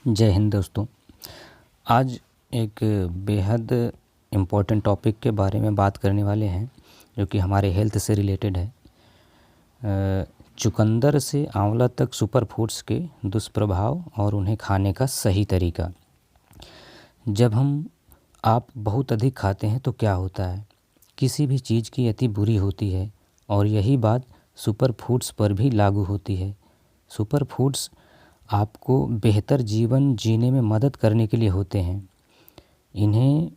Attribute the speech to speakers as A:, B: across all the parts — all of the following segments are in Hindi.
A: जय हिंद दोस्तों। आज एक बेहद इम्पोर्टेंट टॉपिक के बारे में बात करने वाले हैं जो कि हमारे हेल्थ से रिलेटेड है। चुकंदर से आंवला तक सुपर फूड्स के दुष्प्रभाव और उन्हें खाने का सही तरीका। जब आप बहुत अधिक खाते हैं तो क्या होता है, किसी भी चीज़ की अति बुरी होती है और यही बात सुपर फूड्स पर भी लागू होती है। सुपर फूड्स आपको बेहतर जीवन जीने में मदद करने के लिए होते हैं। इन्हें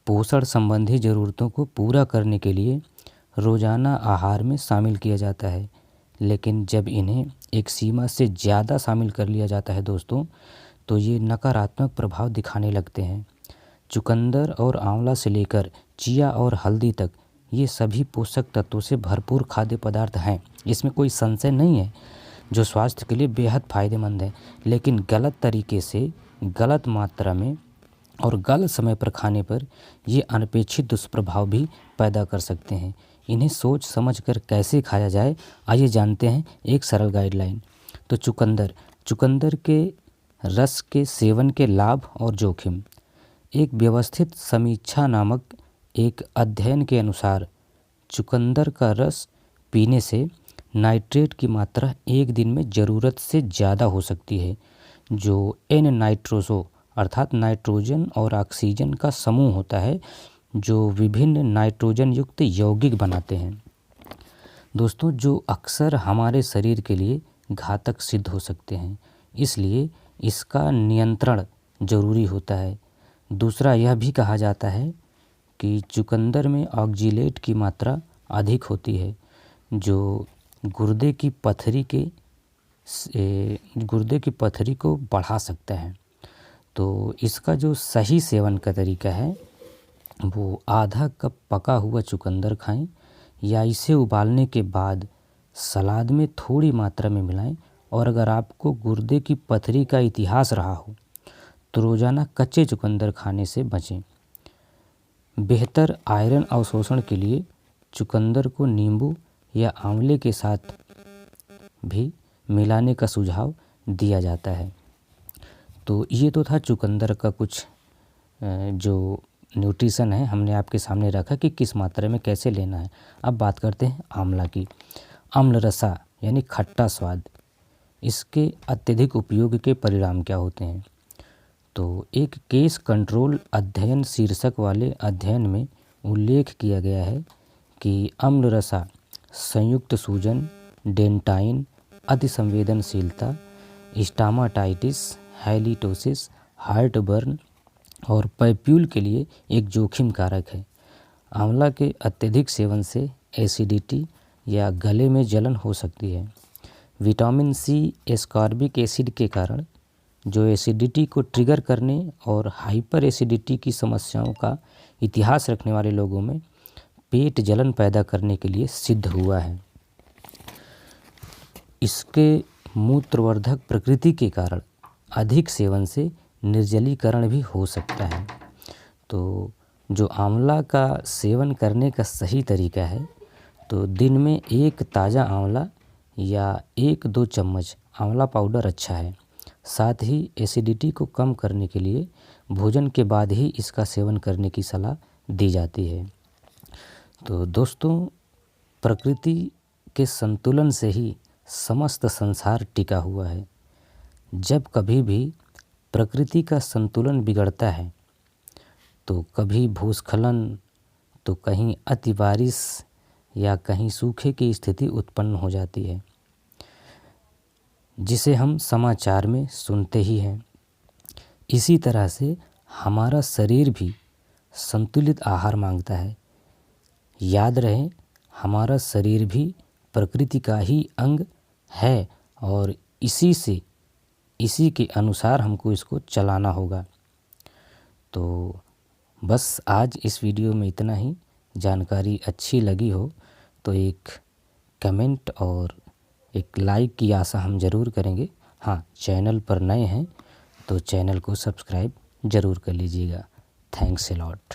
A: पोषण संबंधी ज़रूरतों को पूरा करने के लिए रोज़ाना आहार में शामिल किया जाता है, लेकिन जब इन्हें एक सीमा से ज़्यादा शामिल कर लिया जाता है दोस्तों, तो ये नकारात्मक प्रभाव दिखाने लगते हैं। चुकंदर और आंवला से लेकर चिया और हल्दी तक ये सभी पोषक तत्वों से भरपूर खाद्य पदार्थ हैं, इसमें कोई संशय नहीं है, जो स्वास्थ्य के लिए बेहद फ़ायदेमंद है। लेकिन गलत तरीके से, गलत मात्रा में और गलत समय पर खाने पर ये अनपेक्षित दुष्प्रभाव भी पैदा कर सकते हैं। इन्हें सोच समझकर कैसे खाया जाए, आइए जानते हैं एक सरल गाइडलाइन। तो चुकंदर के रस के सेवन के लाभ और जोखिम। एक व्यवस्थित समीक्षा नामक एक अध्ययन के अनुसार चुकंदर का रस पीने से नाइट्रेट की मात्रा एक दिन में ज़रूरत से ज़्यादा हो सकती है, जो एन नाइट्रोसो अर्थात नाइट्रोजन और ऑक्सीजन का समूह होता है, जो विभिन्न नाइट्रोजन युक्त यौगिक बनाते हैं दोस्तों, जो अक्सर हमारे शरीर के लिए घातक सिद्ध हो सकते हैं। इसलिए इसका नियंत्रण ज़रूरी होता है। दूसरा, यह भी कहा जाता है कि चुकंदर में ऑक्जीलेट की मात्रा अधिक होती है, जो गुर्दे की पथरी को बढ़ा सकता है। तो इसका जो सही सेवन का तरीका है वो आधा कप पका हुआ चुकंदर खाएं या इसे उबालने के बाद सलाद में थोड़ी मात्रा में मिलाएं। और अगर आपको गुर्दे की पथरी का इतिहास रहा हो तो रोज़ाना कच्चे चुकंदर खाने से बचें। बेहतर आयरन अवशोषण के लिए चुकंदर को नींबू या आंवले के साथ भी मिलाने का सुझाव दिया जाता है। तो ये तो था चुकंदर का कुछ जो न्यूट्रिशन है, हमने आपके सामने रखा कि किस मात्रा में कैसे लेना है। अब बात करते हैं आंवला की। अम्ल रसा यानी खट्टा स्वाद, इसके अत्यधिक उपयोग के परिणाम क्या होते हैं? तो एक केस कंट्रोल अध्ययन शीर्षक वाले अध्ययन में उल्लेख किया गया है कि अम्ल रसा संयुक्त सूजन, डेंटाइन, अतिसंवेदनशीलता, स्टामाटाइटिस, हैलिटोसिस, हार्टबर्न और पैप्यूल के लिए एक जोखिम कारक है। आंवला के अत्यधिक सेवन से एसिडिटी या गले में जलन हो सकती है। विटामिन सी एस्कॉर्बिक एसिड के कारण, जो एसिडिटी को ट्रिगर करने और हाइपर एसिडिटी की समस्याओं का इतिहास रखने वाले लोगों में पेट जलन पैदा करने के लिए सिद्ध हुआ है। इसके मूत्रवर्धक प्रकृति के कारण अधिक सेवन से निर्जलीकरण भी हो सकता है। तो जो आंवला का सेवन करने का सही तरीका है, तो दिन में एक ताज़ा आंवला या 1-2 चम्मच आंवला पाउडर अच्छा है। साथ ही एसिडिटी को कम करने के लिए भोजन के बाद ही इसका सेवन करने की सलाह दी जाती है। तो दोस्तों, प्रकृति के संतुलन से ही समस्त संसार टिका हुआ है। जब कभी भी प्रकृति का संतुलन बिगड़ता है तो कभी भूस्खलन, तो कहीं अति बारिश या कहीं सूखे की स्थिति उत्पन्न हो जाती है, जिसे हम समाचार में सुनते ही हैं। इसी तरह से हमारा शरीर भी संतुलित आहार मांगता है। याद रहे, हमारा शरीर भी प्रकृति का ही अंग है और इसी के अनुसार हमको इसको चलाना होगा। तो बस आज इस वीडियो में इतना ही। जानकारी अच्छी लगी हो तो एक कमेंट और एक लाइक की आशा हम ज़रूर करेंगे। हाँ, चैनल पर नए हैं तो चैनल को सब्सक्राइब ज़रूर कर लीजिएगा। Thanks a lot.